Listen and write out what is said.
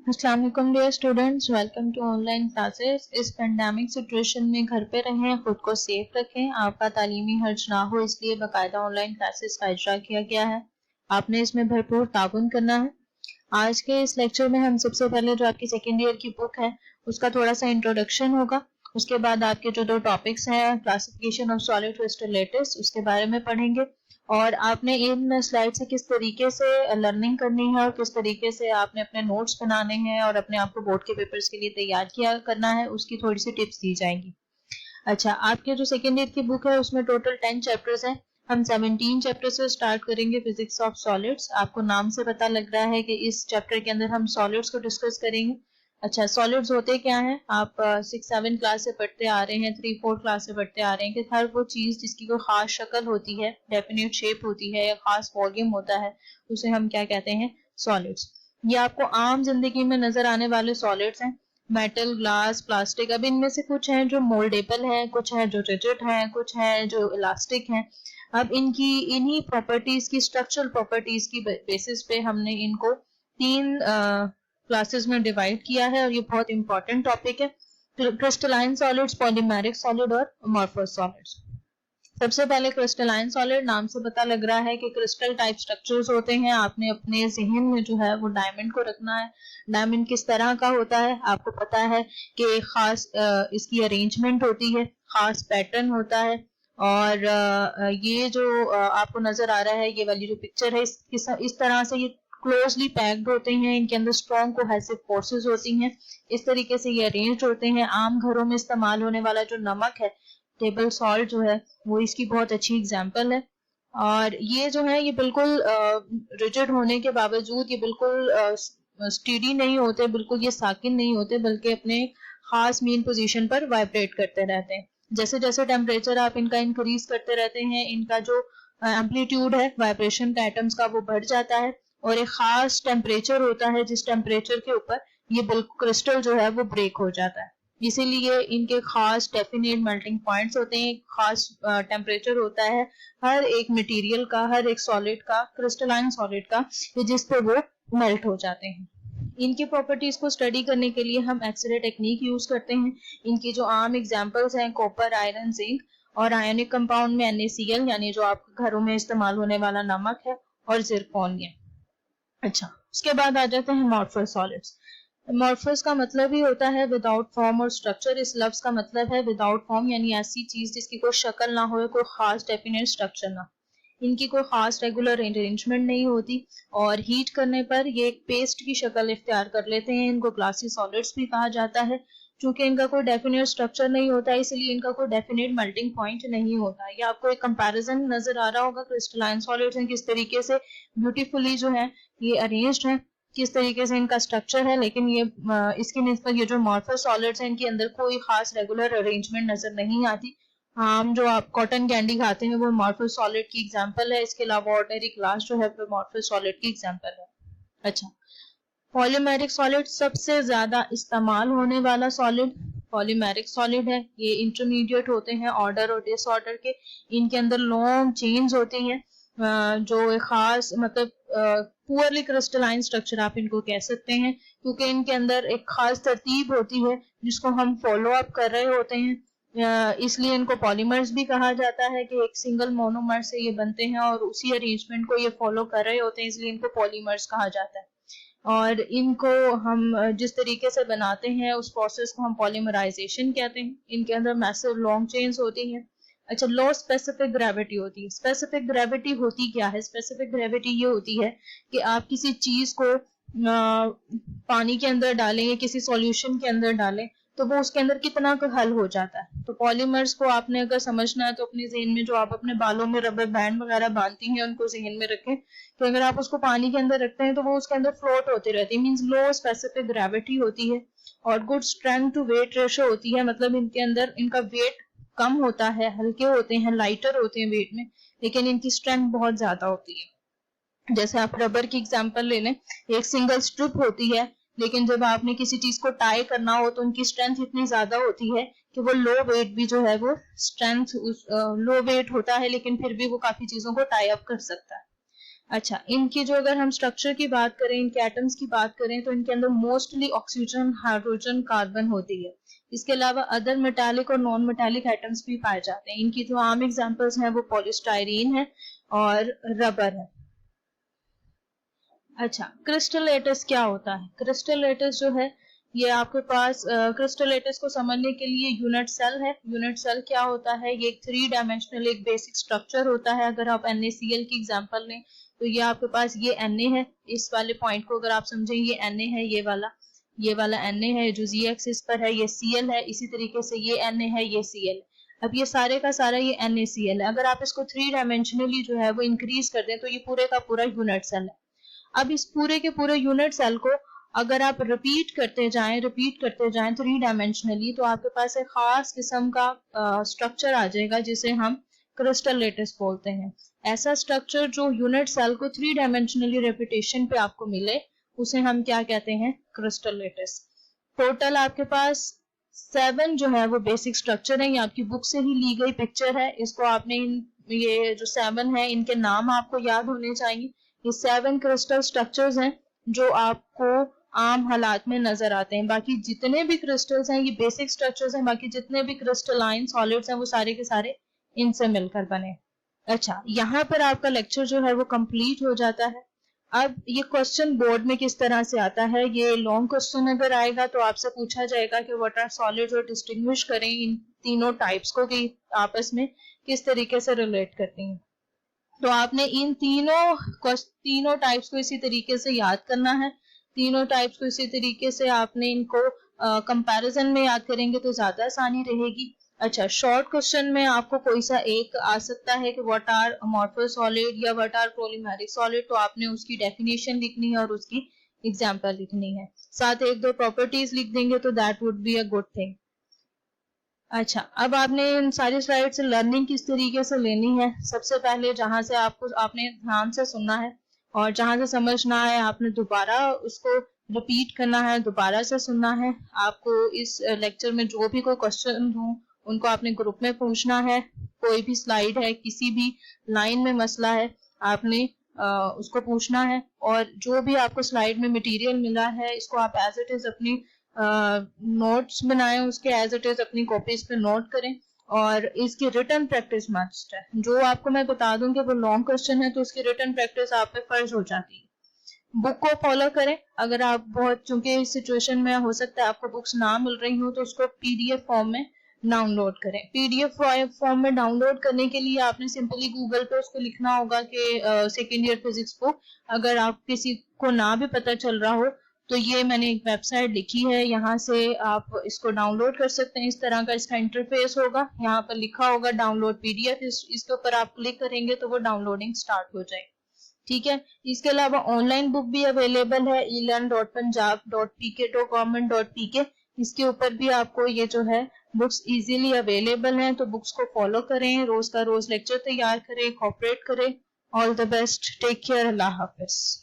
अस्सलाम वालेकुम dear students, welcome to online classes. इस पेंडेमिक सिचुएशन में घर पे रहें, खुद को सेफ रखें, आपका तालीमी हर्ज ना हो, इसलिए बाकायदा ऑनलाइन क्लासेस का इजरा किया गया है। आपने इसमें भरपूर ताउन करना है। आज के इस लेक्चर में हम सबसे पहले जो आपकी सेकेंड ईयर की बुक है उसका थोड़ा सा इंट्रोडक्शन होगा। उसके बाद आपके जो दो टॉपिक्स हैं, classification of solid crystal lettuce, उसके बारे में पढ़ेंगे और आपने इन स्लाइड से किस तरीके से लर्निंग करनी है और किस तरीके से आपने अपने नोट्स बनाने हैं और अपने आप को बोर्ड के पेपर्स के लिए तैयार किया करना है, उसकी थोड़ी सी टिप्स दी जाएंगी। अच्छा, आपके जो सेकेंड ईयर की बुक है उसमें टोटल 10 चैप्टर्स हैं। हम 17 चैप्टर से स्टार्ट करेंगे। फिजिक्स ऑफ सॉलिड्स, आपको नाम से पता लग रहा है कि इस चैप्टर के अंदर हम सॉलिड्स को डिस्कस करेंगे। अच्छा, सॉलिड्स होते क्या हैं? आप 6-7 क्लास से पढ़ते आ रहे हैं, 3-4 क्लास से पढ़ते आ रहे हैं कि हर वो चीज जिसकी कोई खास शक्ल होती है, डेफिनेट शेप होती है या खास वॉल्यूम होता है, उसे हम क्या कहते हैं? सॉलिड्स। ये आपको आम जिंदगी में नजर आने वाले सॉलिड्स हैं, मेटल, ग्लास, प्लास्टिक। अब इनमें से कुछ हैं जो मोल्डेबल हैं, कुछ हैं जो रिजिड हैं, कुछ हैं जो इलास्टिक हैं। अब इनकी इन्हीं प्रॉपर्टीज की, स्ट्रक्चरल प्रॉपर्टीज की बेसिस पे हमने इनको 3 क्लासेस में डिवाइड किया है और ये बहुत इंपॉर्टेंट टॉपिक है। क्रिस्टलाइन सॉलिड्स, पॉलीमेरिक सॉलिड और अमॉर्फस सॉलिड्स। सबसे पहले क्रिस्टलाइन सॉलिड, नाम से पता लग रहा है कि क्रिस्टल टाइप स्ट्रक्चर्स होते हैं। आपने अपने जहन में जो है वो डायमंड को रखना है। डायमंड किस तरह का होता है आपको पता है कि खास इसकी अरेंजमेंट होती है, खास पैटर्न होता है। और ये जो आपको नजर आ रहा है, ये वाली जो पिक्चर है, इस तरह से ये क्लोजली पैक्ड होते हैं। इनके अंदर स्ट्रॉन्ग कोहेसिव फोर्सेस होती हैं। इस तरीके से ये अरेंज होते हैं। आम घरों में इस्तेमाल होने वाला जो नमक है, टेबल सॉल्ट जो है, वो इसकी बहुत अच्छी एग्जांपल है। और ये जो है ये बिल्कुल रिजिड होने के बावजूद ये बिल्कुल स्टेडी नहीं होते, बिल्कुल ये साकिन नहीं होते, बल्कि अपने खास मीन पोजीशन पर वाइब्रेट करते रहते हैं। जैसे जैसे टेम्परेचर आप इनका इंक्रीज करते रहते हैं, इनका जो एम्पलीट्यूड है वाइब्रेशन का एटम्स का, वो बढ़ जाता है और एक खास टेम्परेचर होता है जिस टेम्परेचर के ऊपर ये बिल्कुल क्रिस्टल जो है वो ब्रेक हो जाता है। इसीलिए इनके खास डेफिनेट मेल्टिंग पॉइंट्स होते हैं, खास टेम्परेचर होता है हर एक मटेरियल का, हर एक सॉलिड का, क्रिस्टलाइन सॉलिड का, जिस पे वो मेल्ट हो जाते हैं। इनकी प्रॉपर्टीज को स्टडी करने के लिए हम एक्सरे टेक्निक यूज करते हैं। इनकी जो आम एग्जांपल्स हैं, कॉपर, आयरन, जिंक, और आयोनिक कंपाउंड में NaCl यानी जो आपके घरों में इस्तेमाल होने वाला नमक है, और जिरकोनियम। अच्छा, उसके बाद आ जाते हैं अमॉर्फस सॉलिड्स। अमॉर्फस का मतलब ही होता है विदाउट फॉर्म और स्ट्रक्चर। इस लफ्ज का मतलब है विदाउट फॉर्म, यानी ऐसी चीज जिसकी कोई शक्ल ना हो, कोई खास डेफिनेट स्ट्रक्चर ना, इनकी कोई खास रेगुलर अरेंजमेंट नहीं होती और हीट करने पर ये एक पेस्ट की शक्ल इख्तियार कर लेते हैं। इनको ग्लासी सॉलिड्स भी कहा जाता है। चूंकि इनका कोई डेफिनेट स्ट्रक्चर नहीं होता, इसलिए इनका कोई डेफिनेट मेल्टिंग पॉइंट नहीं होता। ये आपको एक कंपैरिजन नजर आ रहा होगा, क्रिस्टलाइन सॉलिड्स हैं किस तरीके से ब्यूटीफुली जो है ये अरेंज्ड है, किस तरीके से इनका स्ट्रक्चर है। लेकिन ये इसकी निस्बत ये जो अमॉर्फस सॉलिड्स हैं, इनके अंदर कोई खास रेगुलर अरेंजमेंट नजर नहीं आती। हम जो आप कॉटन कैंडी खाते हैं वो अमॉर्फस सॉलिड की एग्जांपल है। इसके अलावा ऑर्डिनरी ग्लास जो है वो अमॉर्फस सॉलिड की एग्जांपल है। अच्छा, पॉलीमेरिक सॉलिड सबसे ज्यादा इस्तेमाल होने वाला सॉलिड पॉलीमेरिक सॉलिड है। ये इंटरमीडिएट होते हैं ऑर्डर और डिसऑर्डर के। इनके अंदर लॉन्ग चेन्स होती हैं जो एक खास मतलब पुअरली क्रिस्टलाइन स्ट्रक्चर आप इनको कह सकते हैं, क्योंकि इनके अंदर एक खास तरतीब होती है जिसको हम फॉलो अप कर रहे होते हैं। इसलिए इनको पॉलीमर्स भी कहा जाता है कि एक सिंगल मोनोमर से ये बनते हैं और उसी अरेंजमेंट को ये फॉलो कर रहे होते हैं, इसलिए इनको पॉलीमर्स कहा जाता है। और इनको हम जिस तरीके से बनाते हैं उस प्रोसेस को हम पॉलीमराइजेशन कहते हैं। इनके अंदर मैसिव लॉन्ग चेन्स होती हैं। अच्छा, लो स्पेसिफिक ग्रेविटी होती है। स्पेसिफिक ग्रेविटी होती क्या है? स्पेसिफिक ग्रेविटी ये होती है कि आप किसी चीज को पानी के अंदर डालें या किसी सॉल्यूशन के अंदर डालें तो वो उसके अंदर कितना का हल हो जाता है। तो पॉलीमर्स को आपने अगर समझना है तो अपने जहन में जो आप अपने बालों में रबर बैंड वगैरह बांधती हैं उनको जहन में रखें कि अगर आप उसको पानी के अंदर रखते हैं तो वो उसके अंदर फ्लोट होती रहती है। मींस लो स्पेसिफिक ग्रेविटी होती है और good strength to weight ratio होती है। मतलब इनके अंदर इनका वेट कम होता है, हल्के होते हैं, लाइटर होते हैं वेट में, लेकिन इनकी स्ट्रेंथ बहुत ज्यादा होती है। जैसे आप रबर की एग्जांपल ले लें, एक सिंगल स्ट्रिप होती है, लेकिन जब आपने किसी चीज को टाई करना हो तो उनकी स्ट्रेंथ इतनी ज्यादा होती है कि वो लो वेट भी जो है वो स्ट्रेंथ लो वेट होता है, लेकिन फिर भी वो काफी चीजों को टाई अप कर सकता है। अच्छा, इनकी जो अगर हम स्ट्रक्चर की बात करें, इनके एटम्स की बात करें, तो इनके अंदर मोस्टली ऑक्सीजन, हाइड्रोजन, कार्बन होती है। इसके अलावा अदर मेटालिक और नॉन मेटालिक एटम्स भी पाए जाते हैं। इनकी जो आम एग्जांपल्स हैं वो पॉलीस्टाइरीन है और रबर है। अच्छा, क्रिस्टल लेटिस क्या होता है? क्रिस्टल लेटिस जो है ये आपके पास क्रिस्टल लेटिस को समझने के लिए यूनिट सेल है। यूनिट सेल क्या होता है? ये एक 3 डायमेंशनल एक बेसिक स्ट्रक्चर होता है। अगर आप NaCl की एग्जांपल लें तो ये आपके पास ये Na है। इस वाले पॉइंट को अगर आप समझें, ये Na है, ये वाला Na है जो Z एक्सिस पर है, ये Cl है। इसी तरीके से ये Na है, ये Cl है। अब ये सारे का सारा ये NaCl है। अगर आप इसको 3 डायमेंशनली जो है वो इंक्रीज कर दें तो ये पूरे का पूरा यूनिट सेल है। अब इस पूरे के पूरे यूनिट सेल को अगर आप रिपीट करते जाएं 3 डायमेंशनली, तो आपके पास एक खास किस्म का स्ट्रक्चर आ जाएगा जिसे हम क्रिस्टल लेटिस बोलते हैं। ऐसा स्ट्रक्चर जो यूनिट सेल को 3 डायमेंशनली रेपिटेशन पे आपको मिले उसे हम क्या कहते हैं? Crystal lettuce. टोटल आपके पास 7 जो है वो बेसिक स्ट्रक्चर है। ये आपकी बुक से ही ली गई पिक्चर है। इसको आपने ये जो 7 है इनके नाम आपको याद होने चाहिए। ये 7 क्रिस्टल स्ट्रक्चर्स हैं जो आपको आम हालात में नजर आते हैं। बाकी जितने भी क्रिस्टल्स हैं ये बेसिक स्ट्रक्चर्स हैं। बाकी जितने भी क्रिस्टलाइन सॉलिड्स हैं वो सारे के सारे इनसे मिलकर बने। अच्छा, यहाँ पर आपका लेक्चर जो है वो कंप्लीट हो जाता है। अब ये क्वेश्चन बोर्ड में किस तरह से आता है? ये लॉन्ग क्वेश्चन अगर आएगा तो आपसे पूछा जाएगा कि व्हाट आर सॉलिड्स, और डिस्टिंग्विश करें इन तीनों टाइप्स को कि आपस में किस तरीके से रिलेट करती हैं। तो आपने इन तीनों टाइप्स को इसी तरीके से याद करना है। तीनों टाइप्स को इसी तरीके से आपने इनको कंपैरिजन में याद करेंगे तो ज्यादा आसानी रहेगी। अच्छा, शॉर्ट क्वेश्चन में आपको कोई सा एक आ सकता है कि व्हाट आर अमॉर्फस सॉलिड या व्हाट आर पॉलीमेरिक सॉलिड, तो आपने उसकी डेफिनेशन लिखनी है और उसकी एग्जांपल लिखनी है। साथ एक दो प्रॉपर्टीज लिख देंगे तो that would be a good thing. अच्छा, अब आपने इन सारी स्लाइड से लर्निंग किस तरीके से लेनी है? सबसे पहले जहां से आपने ध्यान से सुनना है और जहां से समझना है आपने दोबारा उसको रिपीट करना है, दोबारा से सुनना है। आपको इस लेक्चर में जो भी कोई क्वेश्चन हो उनको आपने ग्रुप में पूछना है। कोई भी स्लाइड है, किसी भी लाइन में मसला है, आपने उसको पूछना है। और जो भी आपको स्लाइड में मटेरियल मिला है इसको आप एज इट इज अपनी नोट्स बनाएं, उसके एज इट इज अपनी कॉपीज पे नोट करें। और इसकी रिटर्न प्रैक्टिस मस्ट है। जो आपको मैं बता दूं कि वो लॉन्ग क्वेश्चन है तो उसकी रिटर्न प्रैक्टिस आप पे फर्ज हो जाती है। बुक को फॉलो करें। अगर आप बहुत, चूंकि इस सिचुएशन में हो सकता है आपको बुक्स ना मिल रही हो, तो उसको PDF फॉर्म में डाउनलोड करें। PDF फॉर्म में डाउनलोड करने के लिए आपने सिंपली गूगल पे उसको लिखना होगा कि सेकेंड ईयर फिजिक्स बुक। अगर आप किसी को ना भी पता चल रहा हो तो ये मैंने एक वेबसाइट लिखी है, यहाँ से आप इसको डाउनलोड कर सकते हैं। इस तरह का इसका इंटरफेस होगा, यहाँ पर लिखा होगा डाउनलोड PDF। इसके ऊपर आप क्लिक करेंगे तो वो डाउनलोडिंग स्टार्ट हो जाएगी। ठीक है, इसके अलावा ऑनलाइन बुक भी अवेलेबल है elearn.punjab.pk.government.pk। इसके ऊपर भी आपको ये जो है बुक्स इजीली अवेलेबल हैं। तो बुक्स को फॉलो करें, रोज का रोज लेक्चर तैयार करें, कॉपरेट करें। All the best, take care, अल्लाह हाफिज।